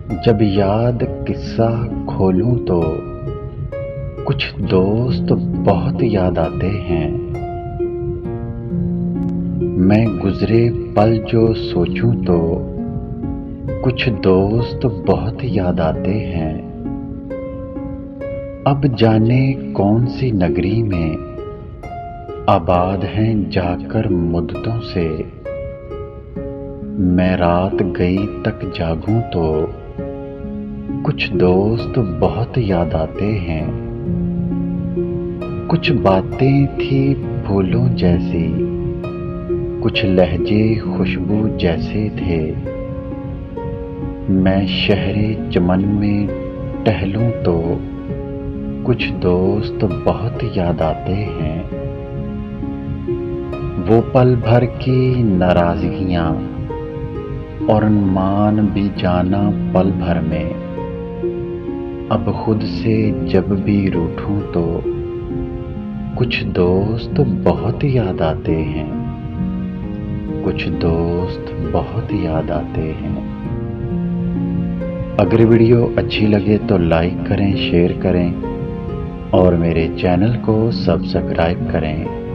जब याद किस्सा खोलूं तो कुछ दोस्त बहुत याद आते हैं। मैं गुजरे पल जो सोचूं तो कुछ दोस्त बहुत याद आते हैं। अब जाने कौन सी नगरी में आबाद हैं जाकर मुद्दतों से। मैं रात गई तक जागूं तो कुछ दोस्त बहुत याद आते हैं। कुछ बातें थी फूलों जैसी, कुछ लहजे खुशबू जैसे थे। मैं शहरे चमन में टहलूं तो कुछ दोस्त बहुत याद आते हैं। वो पल भर की नाराजगियां और मान भी जाना पल भर में। अब खुद से जब भी रूठूं तो कुछ दोस्त बहुत याद आते हैं। कुछ दोस्त बहुत याद आते हैं। अगर वीडियो अच्छी लगे तो लाइक करें, शेयर करें और मेरे चैनल को सब्सक्राइब करें।